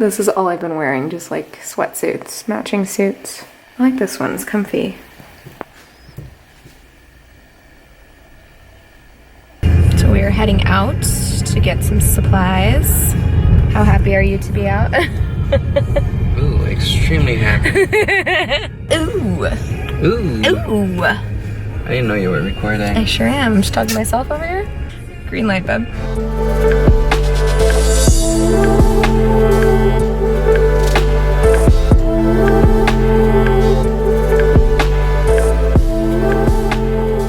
This is all I've been wearing, just like sweatsuits, matching suits. I like this one, it's comfy. So we are heading out to get some supplies. How happy are you to be out? Ooh, extremely happy. Ooh. Ooh. Ooh. I didn't know you were recording. I sure am. I'm just talking to myself over here. Green light, bub.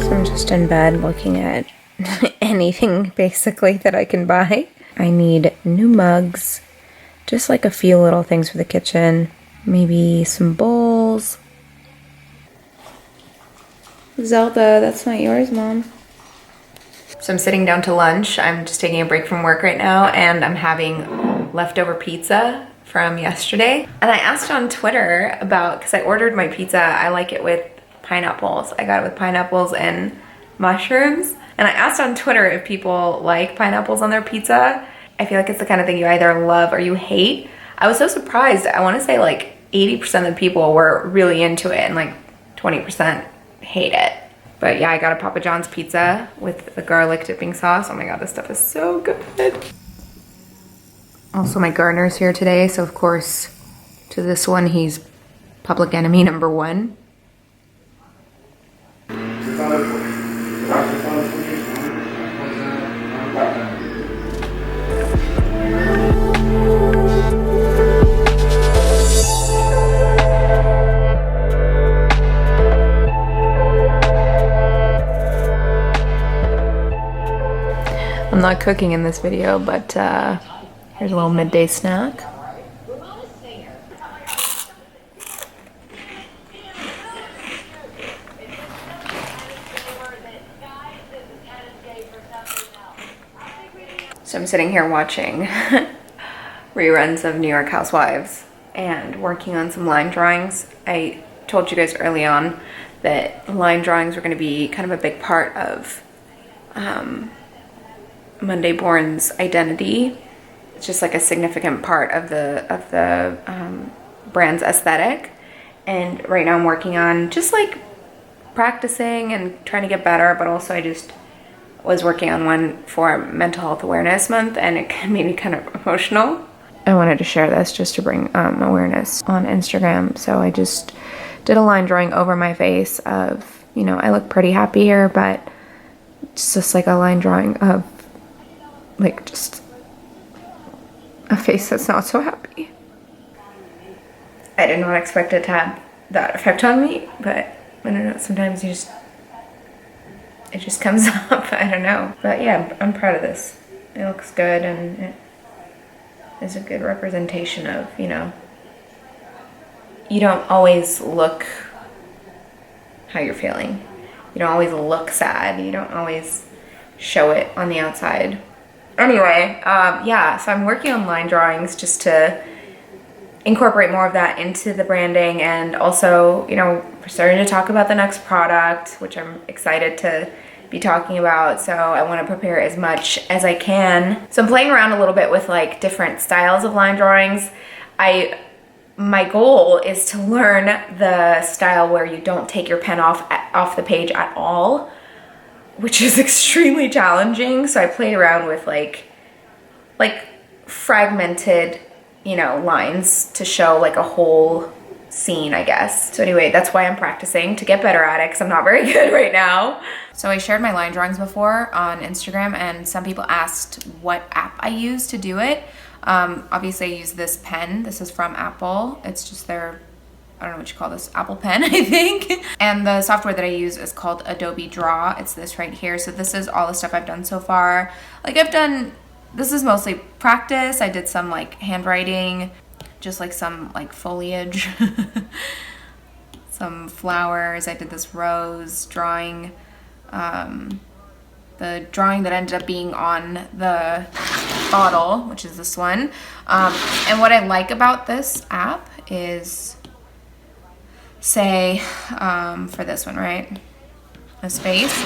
So I'm just in bed looking at anything basically that I can buy. I need new mugs, just like a few little things for the kitchen, maybe some bowls. Zelda, that's not yours, Mom. So I'm sitting down to lunch. I'm just taking a break from work right now, and I'm having leftover pizza from yesterday. And I asked on Twitter about, because I ordered my pizza, I like it with pineapples. I got it with pineapples and mushrooms. And I asked on Twitter if people like pineapples on their pizza. I feel like it's the kind of thing you either love or you hate. I was so surprised. I want to say like 80% of the people were really into it and like 20% hate it. But yeah, I got a Papa John's pizza with the garlic dipping sauce. Oh my god, this stuff is so good. Also, my gardener's here today, so of course, to this one, he's public enemy number 1. I'm not cooking in this video, but here's a little midday snack. So I'm sitting here watching reruns of New York Housewives and working on some line drawings. I told you guys early on that line drawings were going to be kind of a big part of Monday Born's identity. It's just like a significant part of the brand's aesthetic. And right now I'm working on just like practicing and trying to get better, but also I just was working on one for Mental Health Awareness Month, and it made me kind of emotional. I wanted to share this just to bring awareness on Instagram. So I just did a line drawing over my face of, you know, I look pretty happy here, but it's just like a line drawing of like just a face that's not so happy. I did not expect it to have that effect on me, but I don't know, sometimes it just comes up, I don't know. But yeah, I'm proud of this. It looks good, and it is a good representation of, you know, you don't always look how you're feeling. You don't always look sad. You don't always show it on the outside. Anyway, yeah, so I'm working on line drawings just to incorporate more of that into the branding, and also, you know, we're starting to talk about the next product, which I'm excited to be talking about, so I want to prepare as much as I can. So I'm playing around a little bit with like different styles of line drawings. My goal is to learn the style where you don't take your pen off the page at all, which is extremely challenging. So I played around with like fragmented, you know, lines to show like a whole scene, I guess. So anyway, that's why I'm practicing to get better at it, because I'm not very good right now. So I shared my line drawings before on Instagram, and some people asked what app I use to do it. Obviously I use this pen. This is from Apple. It's just their, I don't know what you call this, Apple Pen, I think. And the software that I use is called Adobe Draw. It's this right here. So this is all the stuff I've done so far. Like this is mostly practice. I did some like handwriting, just like some like foliage, some flowers. I did this rose drawing, the drawing that ended up being on the bottle, which is this one. And what I like about this app is, say, for this one, right? This face.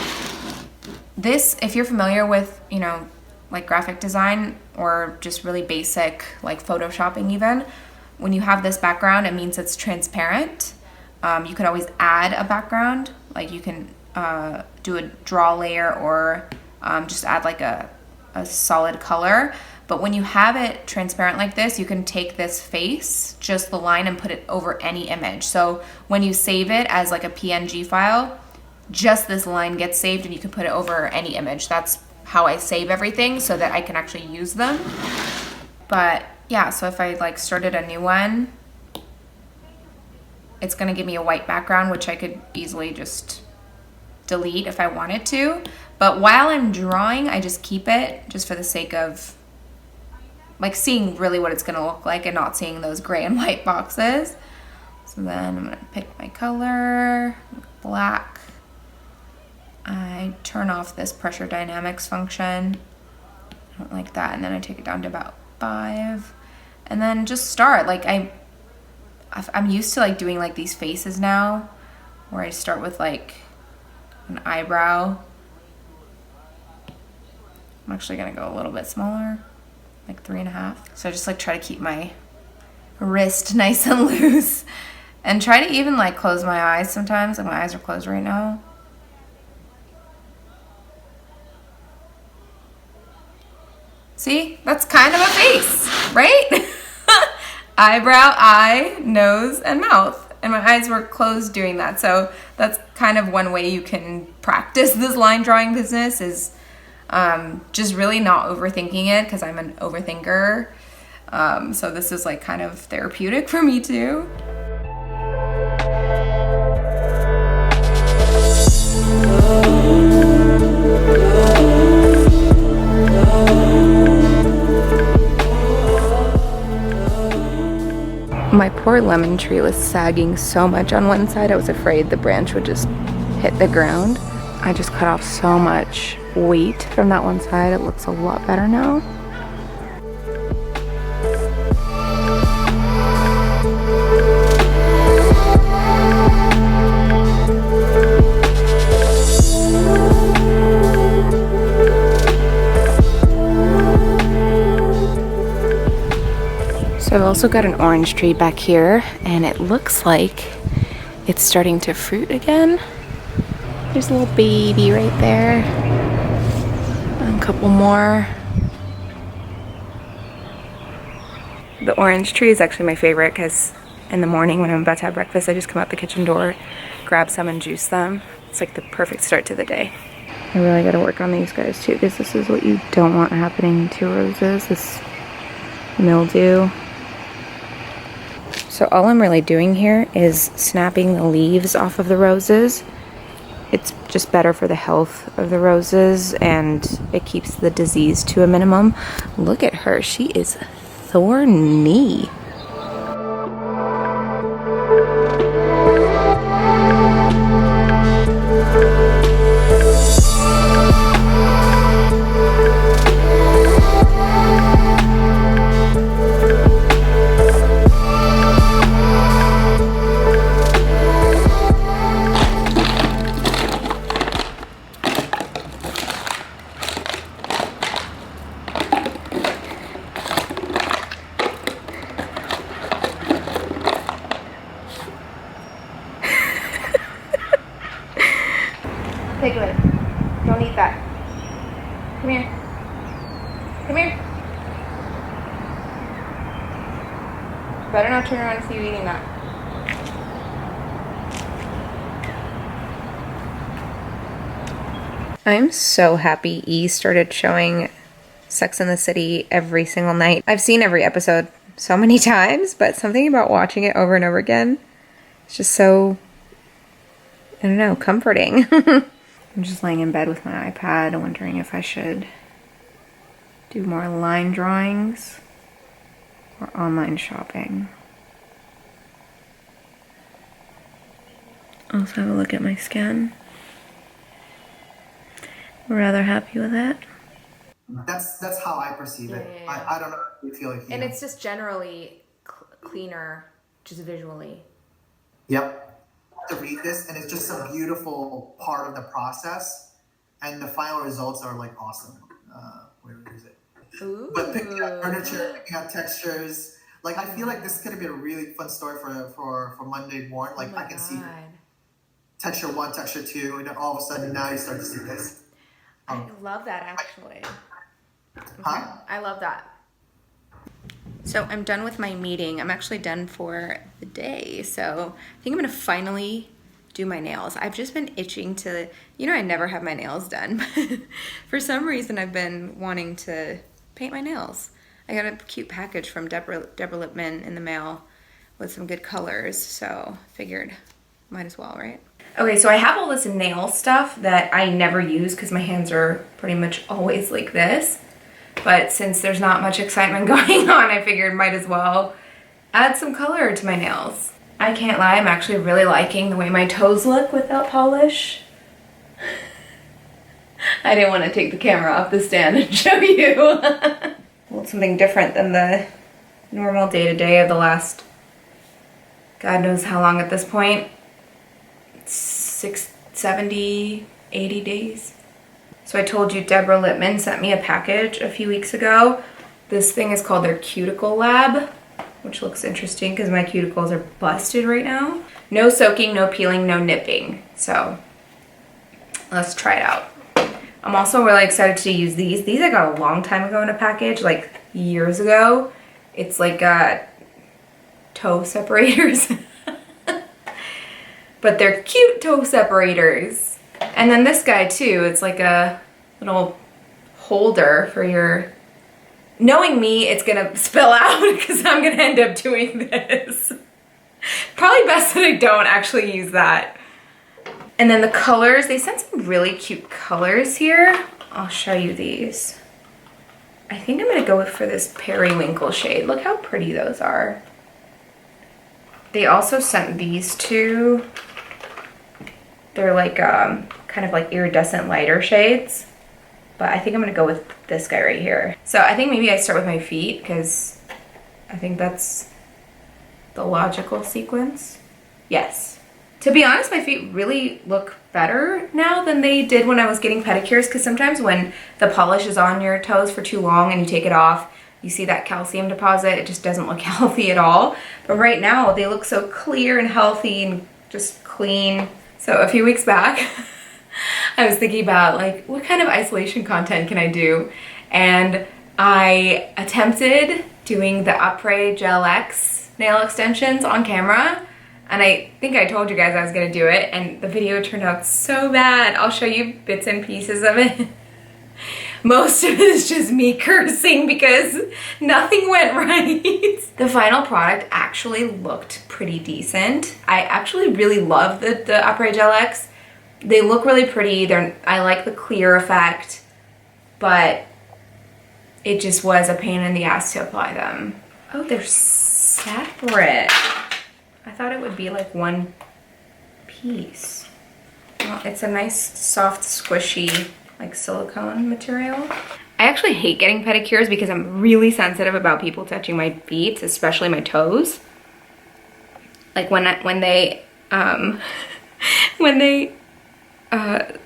This, if you're familiar with, you know, like graphic design or just really basic like photoshopping even, when you have this background, it means it's transparent. You can always add a background, like you can do a draw layer or just add like a solid color. But when you have it transparent like this, you can take this face, just the line, and put it over any image. So when you save it as like a PNG file, just this line gets saved and you can put it over any image. That's how I save everything so that I can actually use them. But yeah, so if I like started a new one, it's gonna give me a white background, which I could easily just delete if I wanted to. But while I'm drawing, I just keep it just for the sake of like seeing really what it's gonna look like and not seeing those gray and white boxes. So then I'm gonna pick my color, black. I turn off this pressure dynamics function. I don't like that. And then I take it down to about 5. And then just start. Like I'm used to like doing like these faces now, where I start with like an eyebrow. I'm actually gonna go a little bit smaller, like 3.5. So I just like try to keep my wrist nice and loose and try to even like close my eyes sometimes. Like my eyes are closed right now. See, that's kind of a face, right? Eyebrow, eye, nose, and mouth. And my eyes were closed doing that. So that's kind of one way you can practice this line drawing business, is just really not overthinking it, because I'm an overthinker. So this is like kind of therapeutic for me too. My poor lemon tree was sagging so much on one side, I was afraid the branch would just hit the ground. I just cut off so much weight from that one side. It looks a lot better now. So I've also got an orange tree back here, and it looks like it's starting to fruit again. There's a little baby right there. And a couple more. The orange tree is actually my favorite because in the morning when I'm about to have breakfast, I just come out the kitchen door, grab some and juice them. It's like the perfect start to the day. I really gotta work on these guys too, because this is what you don't want happening to roses, this mildew. So all I'm really doing here is snapping the leaves off of the roses. It's just better for the health of the roses, and it keeps the disease to a minimum. Look at her, she is thorny. Take it away. Don't eat that. Come here. Come here. Better not turn around and see you eating that. I'm so happy E started showing Sex and the City every single night. I've seen every episode so many times, but something about watching it over and over again, it's just so, I don't know, comforting. I'm just laying in bed with my iPad wondering if I should do more line drawings or online shopping. Also have a look at my skin. Rather happy with it. That's how I perceive it. Yeah. I don't know if you feel like you. And it's just generally cleaner, just visually. Yep. To read this, and it's just a beautiful part of the process, and the final results are like awesome. Where is it? Ooh. But picking out furniture, picking out textures. Like I feel like this is gonna be a really fun story for Monday morning. Like I can see texture one, texture two, and then all of a sudden now you start to see this. I love that actually. Huh? I love that. So I'm done with my meeting. I'm actually done for the day. So I think I'm gonna finally do my nails. I've just been itching to, I never have my nails done. For some reason I've been wanting to paint my nails. I got a cute package from Deborah Lippman in the mail with some good colors. So figured might as well, right? Okay, so I have all this nail stuff that I never use because my hands are pretty much always like this. But since there's not much excitement going on, I figured might as well add some color to my nails. I can't lie, I'm actually really liking the way my toes look without polish. I didn't want to take the camera off the stand and show you. Well, something different than the normal day-to-day of the last, God knows how long at this point. 70, 80 days. So I told you Deborah Lippman sent me a package a few weeks ago. This thing is called their Cuticle Lab, which looks interesting because my cuticles are busted right now. No soaking, no peeling, no nipping. So let's try it out. I'm also really excited to use these. These I got a long time ago in a package, like years ago. It's like toe separators. But they're cute toe separators. And then this guy too, it's like a little holder for your, knowing me, it's gonna spill out because I'm gonna end up doing this. Probably best that I don't actually use that. And then the colors, they sent some really cute colors here. I'll show you these. I think I'm gonna go for this periwinkle shade. Look how pretty those are. They also sent these two. They're like kind of like iridescent lighter shades, but I think I'm gonna go with this guy right here. So I think maybe I start with my feet because I think that's the logical sequence. Yes. To be honest, my feet really look better now than they did when I was getting pedicures, because sometimes when the polish is on your toes for too long and you take it off, you see that calcium deposit. It just doesn't look healthy at all. But right now they look so clear and healthy and just clean. So a few weeks back, I was thinking about like, what kind of isolation content can I do? And I attempted doing the Après Gel X nail extensions on camera. And I think I told you guys I was gonna do it, and the video turned out so bad. I'll show you bits and pieces of it. Most of it is just me cursing because nothing went right. The final product actually looked pretty decent. I actually really love the Après Gel X. They look really pretty. I like the clear effect, but it just was a pain in the ass to apply them. Oh, they're separate. I thought it would be like one piece. Well, it's a nice, soft, squishy, like silicone material. I actually hate getting pedicures because I'm really sensitive about people touching my feet, especially my toes. Like when they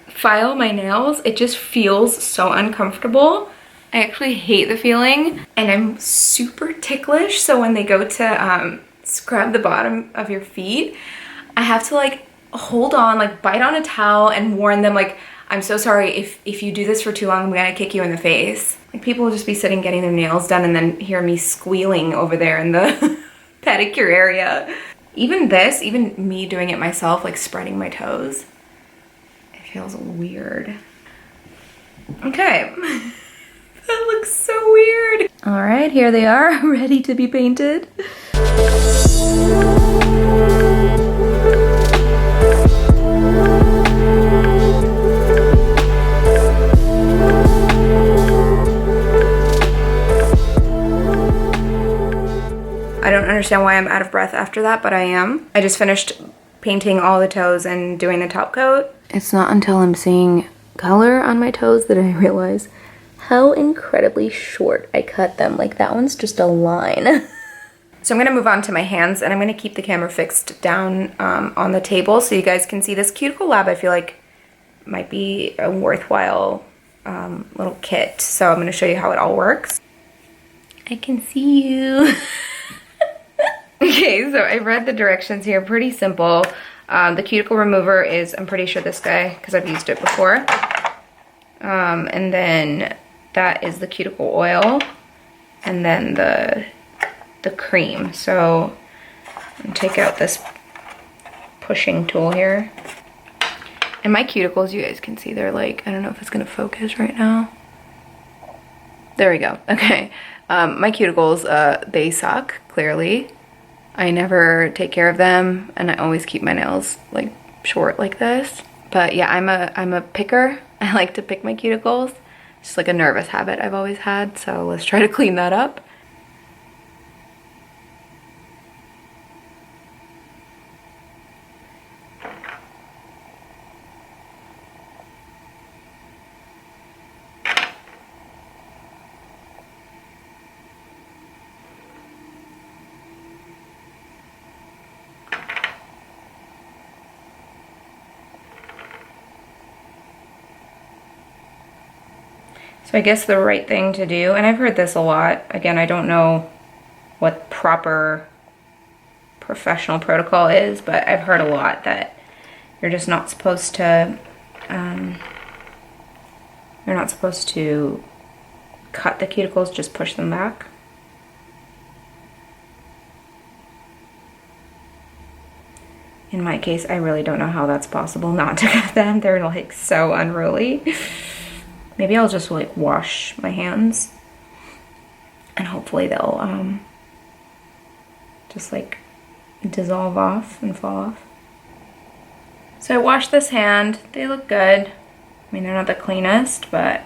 file my nails, it just feels so uncomfortable. I actually hate the feeling, and I'm super ticklish. So when they go to scrub the bottom of your feet, I have to like hold on, like bite on a towel and warn them like, I'm so sorry, if you do this for too long, I'm gonna kick you in the face. Like people will just be sitting getting their nails done and then hear me squealing over there in the pedicure area. Even me doing it myself, like spreading my toes, it feels weird. Okay, that looks so weird. All right, here they are, ready to be painted. I don't understand why I'm out of breath after that, but I am. I just finished painting all the toes and doing the top coat. It's not until I'm seeing color on my toes that I realize how incredibly short I cut them. Like that one's just a line. So I'm gonna move on to my hands, and I'm gonna keep the camera fixed down on the table so you guys can see this Cuticle Lab. I feel like might be a worthwhile little kit. So I'm going to show you how it all works. I can see you. Okay, so I read the directions here, pretty simple. The cuticle remover is, I'm pretty sure this guy, because I've used it before. And then that is the cuticle oil, and then the cream. So I'm gonna take out this pushing tool here. And my cuticles, you guys can see, they're like, I don't know if it's gonna focus right now. There we go, okay. My cuticles, they suck, clearly. I never take care of them, and I always keep my nails like short like this. But yeah, I'm a picker. I like to pick my cuticles. It's just like a nervous habit I've always had, so let's try to clean that up. So I guess the right thing to do, and I've heard this a lot, again, I don't know what proper professional protocol is, but I've heard a lot that you're just not supposed to, cut the cuticles, just push them back. In my case, I really don't know how that's possible not to cut them. They're like so unruly. Maybe I'll just like wash my hands and hopefully they'll just like dissolve off and fall off. So I washed this hand. They look good. I mean, they're not the cleanest, but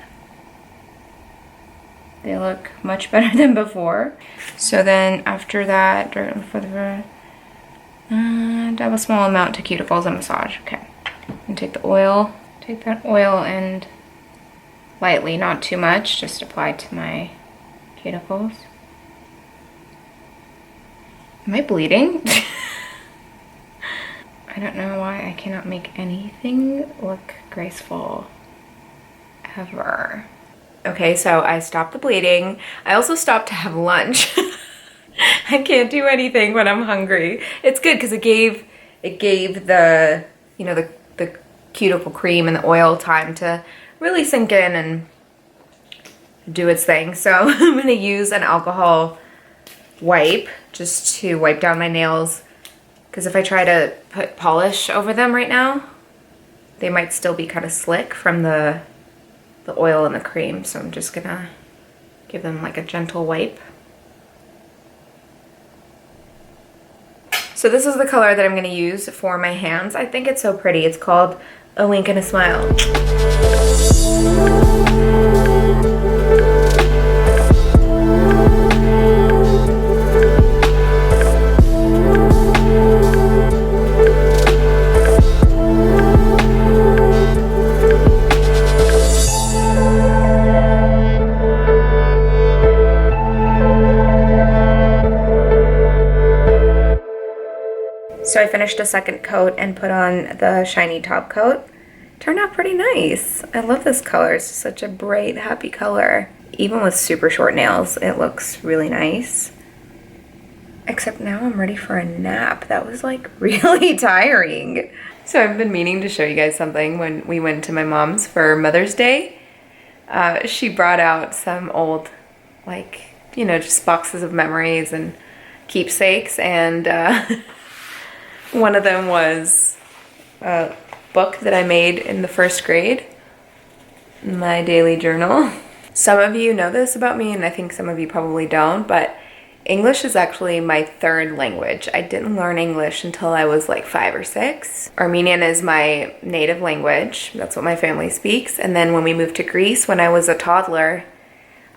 they look much better than before. So then after that, dab a small amount to cuticles and massage. Okay. And take the oil. Take that oil and lightly, not too much, just apply to my cuticles. Am I bleeding? I don't know why I cannot make anything look graceful ever. Okay, so I stopped the bleeding. I also stopped to have lunch. I can't do anything when I'm hungry. It's good because it gave the, you know, the cuticle cream and the oil time to really sink in and do its thing. So I'm gonna use an alcohol wipe just to wipe down my nails, because if I try to put polish over them right now, they might still be kind of slick from the oil and the cream. So I'm just gonna give them like a gentle wipe. So this is the color that I'm gonna use for my hands. I think it's so pretty. It's called A Wink and a Smile. So I finished a second coat and put on the shiny top coat. Turned out pretty nice. I love this color. It's such a bright, happy color. Even with super short nails, it looks really nice. Except now I'm ready for a nap. That was like really tiring. So I've been meaning to show you guys something. When we went to my mom's for Mother's Day, she brought out some old, like, you know, just boxes of memories and keepsakes, and one of them was a book that I made in the first grade, my daily journal. Some of you know this about me, and I think some of you probably don't, but English is actually my third language. I didn't learn English until I was like 5 or 6. Armenian is my native language. That's what my family speaks. And then when we moved to Greece, when I was a toddler,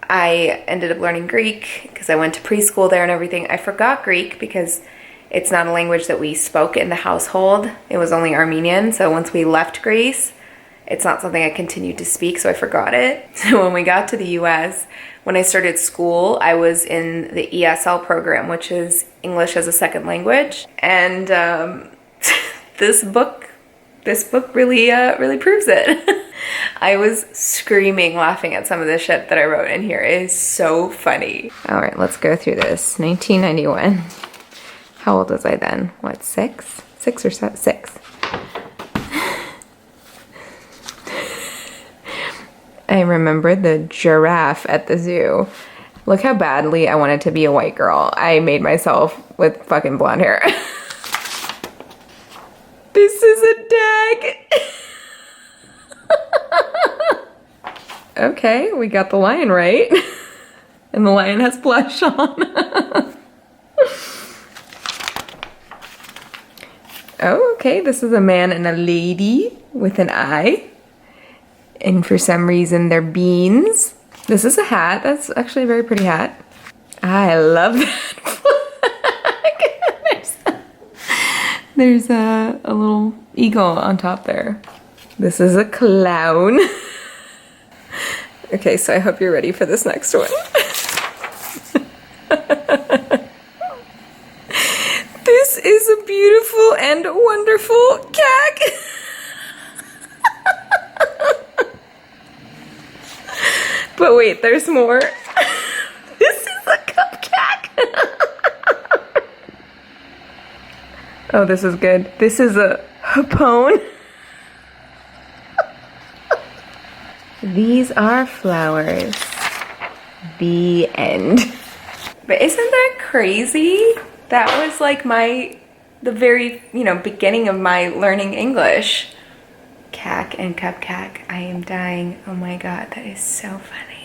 I ended up learning Greek because I went to preschool there and everything. I forgot Greek because it's not a language that we spoke in the household. It was only Armenian. So once we left Greece, it's not something I continued to speak, so I forgot it. So when we got to the US, when I started school, I was in the ESL program, which is English as a Second Language. And this book this book really really proves it. I was screaming laughing at some of the shit that I wrote in here. It is so funny. All right, let's go through this. 1991. How old was I then? What, 6? 6 or 7? 6. I remember the giraffe at the zoo. Look how badly I wanted to be a white girl. I made myself with fucking blonde hair. This is a dag. Okay, we got the lion right. And the lion has blush on. Oh, okay, this is a man and a lady with an eye. And for some reason, they're beans. This is a hat. That's actually a very pretty hat. I love that. There's a little eagle on top there. This is a clown. Okay, so I hope you're ready for this next one. This is a beautiful and wonderful cat. But wait, there's more. This is a cupcake. Oh, this is good. This is a hapone. These are flowers. The end. But isn't that crazy? That was like the very, beginning of my learning English. Cack and cupcack. I am dying. Oh my god, that is so funny.